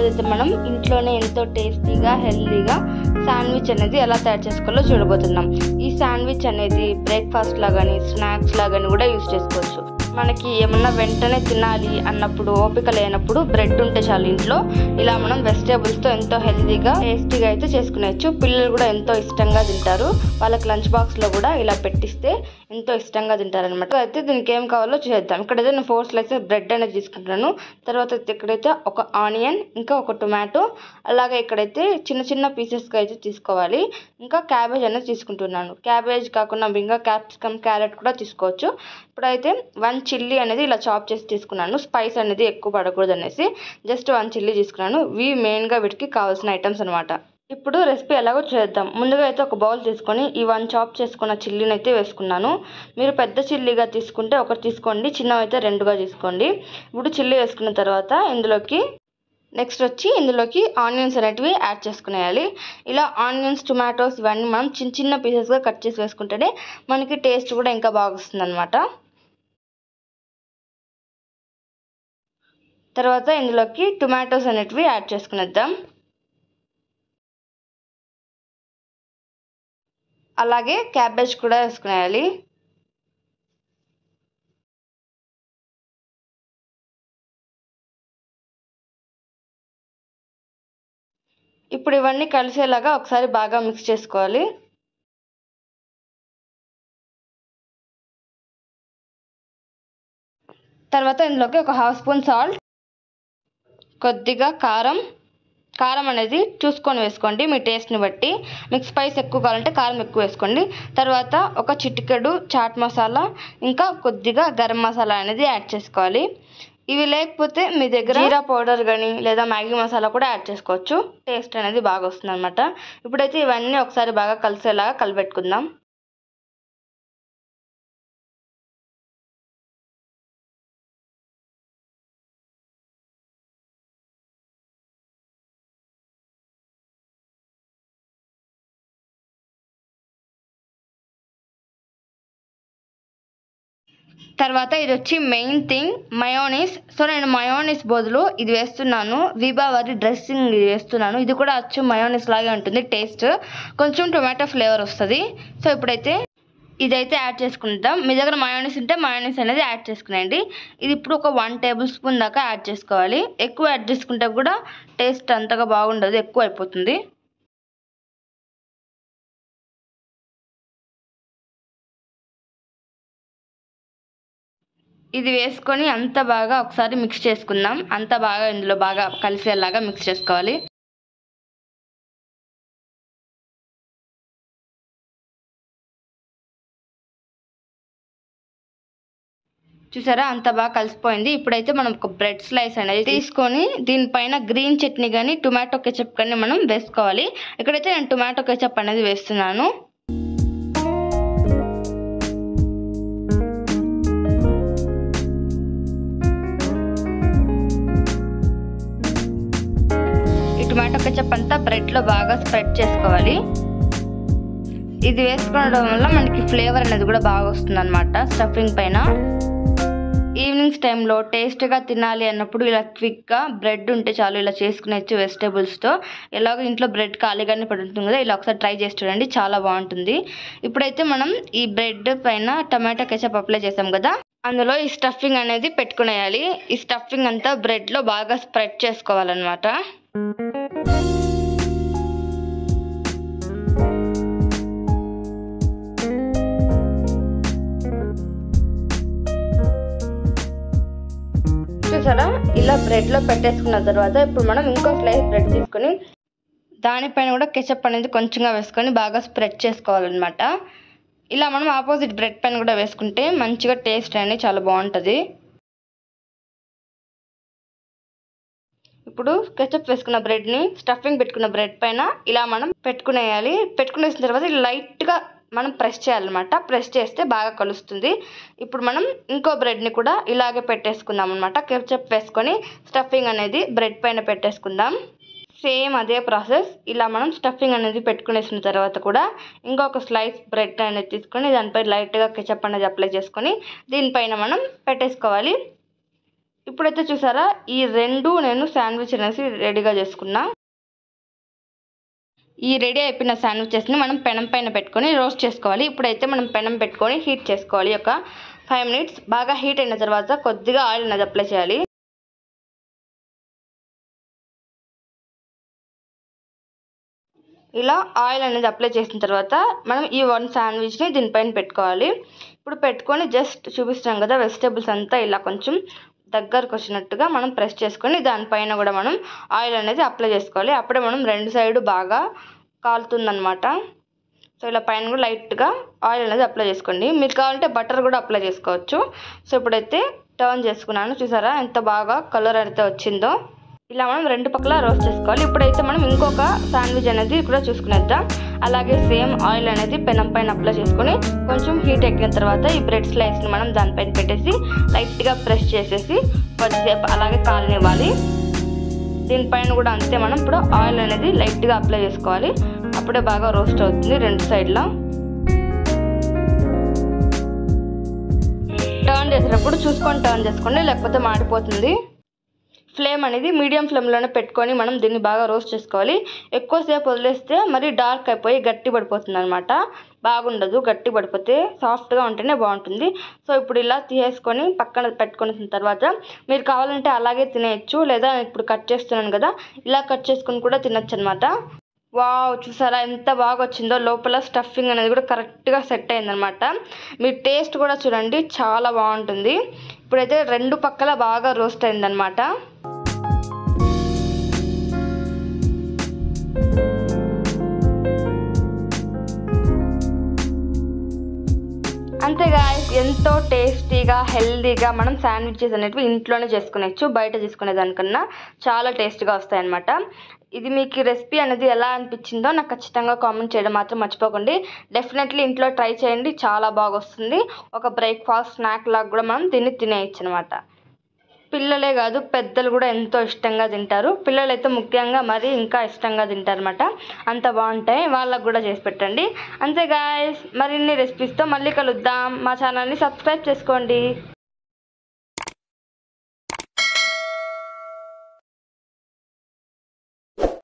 ఈరోజైతే మనం ఇంట్లోనే ఎంతో టేస్టీగా హెల్తీగా శాండ్విచ్ అనేది ఎలా తయారు చేసుకోవాలో చూడబోతున్నాం. ఈ శాండ్విచ్ అనేది బ్రేక్ఫాస్ట్ లాగాని స్నాక్స్ లాగాని కూడా యూజ్ చేసుకోవచ్చు. మనకి ఏమన్నా వెంటనే తినాలి అన్నప్పుడు ఓపిక లేనప్పుడు బ్రెడ్ ఉంటే చాలు ఇంట్లో ఇలా మనం వెజిటేబుల్స్తో ఎంతో హెల్తీగా టేస్టీగా అయితే చేసుకునేచ్చు. పిల్లలు కూడా ఎంతో ఇష్టంగా తింటారు. వాళ్ళకి లంచ్ బాక్స్లో కూడా ఇలా పెట్టిస్తే ఎంతో ఇష్టంగా తింటారనమాట. అయితే దీనికి ఏం కావాలో చేద్దాం. ఇక్కడైతే నేను 4 స్లైసెస్ బ్రెడ్ అనేది తీసుకుంటున్నాను. తర్వాత ఇక్కడైతే ఒక ఆనియన్, ఇంకా ఒక టొమాటో, అలాగే ఇక్కడైతే చిన్న చిన్న పీసెస్గా అయితే తీసుకోవాలి. ఇంకా క్యాబేజ్ అనేది తీసుకుంటున్నాను. క్యాబేజ్ కాకుండా ఇంకా క్యాప్సికమ్, క్యారెట్ కూడా తీసుకోవచ్చు. ఇప్పుడైతే 1 చిల్లీ అనేది ఇలా చాప్ చేసి తీసుకున్నాను. స్పైస్ అనేది ఎక్కువ పడకూడదు అనేసి జస్ట్ 1 చిల్లీ తీసుకున్నాను. ఇవి మెయిన్గా వీటికి కావాల్సిన ఐటమ్స్ అనమాట. ఇప్పుడు రెసిపీ ఎలాగో చేద్దాం. ముందుగా అయితే ఒక బౌల్ తీసుకొని ఈ 1 చాప్ చేసుకున్న చిల్లీని అయితే వేసుకున్నాను. మీరు పెద్ద చిల్లీగా తీసుకుంటే ఒకటి తీసుకోండి, చిన్నవి అయితే 2గా తీసుకోండి. ఇప్పుడు చిల్లీ వేసుకున్న తర్వాత ఇందులోకి ఆనియన్స్ అనేటివి యాడ్ చేసుకునేయాలి. ఇలా ఆనియన్స్, టొమాటోస్ ఇవన్నీ మనం చిన్న చిన్న పీసెస్గా కట్ చేసి వేసుకుంటేనే మనకి టేస్ట్ కూడా ఇంకా బాగా వస్తుంది అనమాట. తర్వాత ఇందులోకి టొమాటోస్ అనేటివి యాడ్ చేసుకునేద్దాం. అలాగే క్యాబేజ్ కూడా వేసుకునేయాలి. ఇప్పుడు ఇవన్నీ కలిసేలాగా ఒకసారి బాగా మిక్స్ చేసుకోవాలి. తర్వాత ఇందులోకి ఒక 1/2 స్పూన్ సాల్ట్, కొద్దిగా కారం అనేది చూసుకొని వేసుకోండి మీ టేస్ట్ని బట్టి. మీకు స్పైస్ ఎక్కువ కావాలంటే కారం ఎక్కువ వేసుకోండి. తర్వాత ఒక చిటికెడు చాట్ మసాలా, ఇంకా కొద్దిగా గరం మసాలా అనేది యాడ్ చేసుకోవాలి. ఇవి లేకపోతే మీ దగ్గర జీరా పౌడర్ కానీ లేదా మ్యాగీ మసాలా కూడా యాడ్ చేసుకోవచ్చు. టేస్ట్ అనేది బాగా వస్తుంది అనమాట. ఇప్పుడైతే ఇవన్నీ ఒకసారి బాగా కలిసేలాగా కలిపెట్టుకుందాం. తర్వాత ఇది వచ్చి మెయిన్ థింగ్ మయోనీస్. సో నేను మయోనీస్ బదులు ఇది వేస్తున్నాను, విభా వారి డ్రెస్సింగ్ ఇది వేస్తున్నాను. ఇది కూడా అచ్చు మయోనీస్ లాగే ఉంటుంది టేస్ట్, కొంచెం టొమాటో ఫ్లేవర్ వస్తుంది. సో ఇప్పుడైతే ఇదైతే యాడ్ చేసుకుంటాం. మీ దగ్గర మయోనీస్ ఉంటే మయోనీస్ అనేది యాడ్ చేసుకునేయండి. ఇది ఇప్పుడు ఒక 1 టేబుల్ స్పూన్ దాకా యాడ్ చేసుకోవాలి. ఎక్కువ యాడ్ చేసుకుంటే కూడా టేస్ట్ అంతగా బాగుండదు, ఎక్కువ అయిపోతుంది. ఇది వేసుకొని అంత బాగా ఒకసారి మిక్స్ చేసుకుందాం. అంత బాగా ఇందులో బాగా కలిసేలాగా మిక్స్ చేసుకోవాలి. చూసారా అంత బాగా కలిసిపోయింది. ఇప్పుడైతే మనం ఒక బ్రెడ్ స్లైస్ అనేది తీసుకొని దీనిపైన గ్రీన్ చట్నీ కానీ టొమాటో కెచప్ కానీ మనం వేసుకోవాలి. ఇక్కడైతే నేను టొమాటో కెచప్ అనేది వేస్తున్నాను. టొమాటో కెచప్ అంతా బ్రెడ్లో బాగా స్ప్రెడ్ చేసుకోవాలి. ఇది వేసుకోవడం వల్ల మనకి ఫ్లేవర్ అనేది కూడా బాగా వస్తుంది అనమాట స్టఫింగ్ పైన. ఈవినింగ్స్ టైంలో టేస్ట్గా తినాలి అన్నప్పుడు ఇలా క్విక్గా బ్రెడ్ ఉంటే చాలు, ఇలా చేసుకునేచ్చు వెజిటేబుల్స్తో. ఎలాగో ఇంట్లో బ్రెడ్ ఖాళీగానే పడి ఉంటుంది కదా, ఇలా ఒకసారి ట్రై చేసి చూడండి, చాలా బాగుంటుంది. ఇప్పుడైతే మనం ఈ బ్రెడ్ పైన టమాటో కెచప్ అప్లై చేసాం కదా, అందులో ఈ స్టఫింగ్ అనేది పెట్టుకునేయాలి. ఈ స్టఫింగ్ అంతా బ్రెడ్లో బాగా స్ప్రెడ్ చేసుకోవాలన్నమాట. చూసారా ఇలా బ్రెడ్లో పెట్టేసుకున్న తర్వాత ఇప్పుడు మనం ఇంకో స్లైస్ బ్రెడ్ తీసుకొని దానిపైన కూడా కెచప్ అనేది కొంచెంగా వేసుకొని బాగా స్ప్రెడ్ చేసుకోవాలన్నమాట. ఇలా మనం ఆపోజిట్ బ్రెడ్ పైన కూడా వేసుకుంటే మంచిగా టేస్ట్ అనేది చాలా బాగుంటుంది. ఇప్పుడు కెచప్ వేసుకున్న బ్రెడ్ని స్టఫింగ్ పెట్టుకున్న బ్రెడ్ పైన ఇలా మనం పెట్టుకునేయాలి. పెట్టుకునేసిన తర్వాత లైట్గా మనం ప్రెస్ చేయాలన్నమాట. ప్రెస్ చేస్తే బాగా కలుస్తుంది. ఇప్పుడు మనం ఇంకో బ్రెడ్ని కూడా ఇలాగే పెట్టేసుకుందాం అనమాట. కెచప్ వేసుకొని స్టఫింగ్ అనేది బ్రెడ్ పైన పెట్టేసుకుందాం. సేమ్ అదే ప్రాసెస్. ఇలా మనం స్టఫింగ్ అనేది పెట్టుకునేసిన తర్వాత కూడా ఇంకొక స్లైస్ బ్రెడ్ అనేది తీసుకొని దానిపై లైట్గా కెచప్ అనేది అప్లై చేసుకొని దీనిపైన మనం పెట్టేసుకోవాలి. ఇప్పుడైతే చూసారా ఈ 2 నేను శాండ్విచ్ అనేసి రెడీగా చేసుకున్నా. ఈ రెడీ అయిపోయిన శాండ్విచెస్ని మనం పెనం పైన పెట్టుకొని రోస్ట్ చేసుకోవాలి. ఇప్పుడైతే మనం పెనం పెట్టుకొని హీట్ చేసుకోవాలి. ఒక 5 మినిట్స్ బాగా హీట్ అయిన తర్వాత కొద్దిగా ఆయిల్ అనేది అప్లై చేయాలి. ఇలా ఆయిల్ అనేది అప్లై చేసిన తర్వాత మనం ఈ 1 శాండ్విచ్ని దీనిపైన పెట్టుకోవాలి. ఇప్పుడు పెట్టుకొని జస్ట్ చూపిస్తాం కదా, వెజిటేబుల్స్ అంతా ఇలా కొంచెం దగ్గరకు వచ్చినట్టుగా మనం ప్రెస్ చేసుకొని దానిపైన కూడా మనం ఆయిల్ అనేది అప్లై చేసుకోవాలి. అప్పుడే మనం 2 సైడ్ బాగా కాలుతుందనమాట. సో ఇలా పైన కూడా లైట్గా ఆయిల్ అనేది అప్లై చేసుకోండి. మీరు కావాలంటే బటర్ కూడా అప్లై చేసుకోవచ్చు. సో ఇప్పుడైతే టర్న్ చేసుకున్నాను. చూసారా ఎంత బాగా కలర్ అయితే వచ్చిందో. ఇలా మనం 2 పక్కల రోస్ట్ చేసుకోవాలి. ఇప్పుడైతే మనం ఇంకొక శాండ్విచ్ అనేది కూడా చూసుకునేద్దాం. అలాగే సేమ్ ఆయిల్ అనేది పెనం పైన అప్లై చేసుకొని కొంచెం హీట్ ఎక్కిన తర్వాత ఈ బ్రెడ్ స్లైస్ని మనం దానిపైన పెట్టేసి లైట్గా ప్రెస్ చేసేసి కొద్దిసేపు అలాగే కాలనివ్వాలి. దీనిపైన కూడా అంతే, మనం ఇప్పుడు ఆయిల్ అనేది లైట్గా అప్లై చేసుకోవాలి. అప్పుడే బాగా రోస్ట్ అవుతుంది 2 సైడ్లో. టర్న్ చేసేటప్పుడు చూసుకొని టర్న్ చేసుకోండి, లేకపోతే మాడిపోతుంది. ఫ్లేమ్ అనేది మీడియం ఫ్లేమ్లోనే పెట్టుకొని మనం దీన్ని బాగా రోస్ట్ చేసుకోవాలి. ఎక్కువసేపు వదిలేస్తే మరి డార్క్ అయిపోయి గట్టి పడిపోతుంది అనమాట. బాగుండదు, గట్టి పడిపోతే సాఫ్ట్గా ఉంటేనే బాగుంటుంది. సో ఇప్పుడు ఇలా తీసేసుకొని పక్కన పెట్టుకున్న తర్వాత మీరు కావాలంటే అలాగే తినేయచ్చు, లేదా ఇప్పుడు కట్ చేస్తున్నాను కదా ఇలా కట్ చేసుకొని కూడా తినచ్చు అనమాట. వావ్, చూసారా ఎంత బాగా వచ్చిందో. లోపల స్టఫింగ్ అనేది కూడా కరెక్ట్గా సెట్ అయిందనమాట. మీ టేస్ట్ కూడా చూడండి చాలా బాగుంటుంది. ఇప్పుడైతే 2 పక్కల బాగా రోస్ట్ అయిందనమాట. అంతే గాయ్స్, ఎంతో టేస్టీగా హెల్దీగా మనం శాండ్విచెస్ అనేటివి ఇంట్లోనే చేసుకునేచ్చు. బయట చేసుకునే దానికన్నా చాలా టేస్ట్గా వస్తాయి అన్నమాట. ఇది మీకు రెసిపీ అనేది ఎలా అనిపించిందో నాకు ఖచ్చితంగా కామెంట్ చేయడం మాత్రం మర్చిపోకండి. డెఫినెట్లీ ఇంట్లో ట్రై చేయండి, చాలా బాగా వస్తుంది. ఒక బ్రేక్ఫాస్ట్ స్నాక్ లాగా కూడా మనం దీన్ని తినేయచ్చు అనమాట. పిల్లలే కాదు పెద్దలు కూడా ఎంతో ఇష్టంగా తింటారు. పిల్లలైతే ముఖ్యంగా మరి ఇంకా ఇష్టంగా తింటారన్నమాట. అంత బాగుంటాయి, వాళ్ళకు కూడా చేసి పెట్టండి. అంతే గాయ్స్, మరిన్ని రెసిపీస్తో మళ్ళీ కలుద్దాం. మా ఛానల్ని సబ్స్క్రైబ్ చేసుకోండి.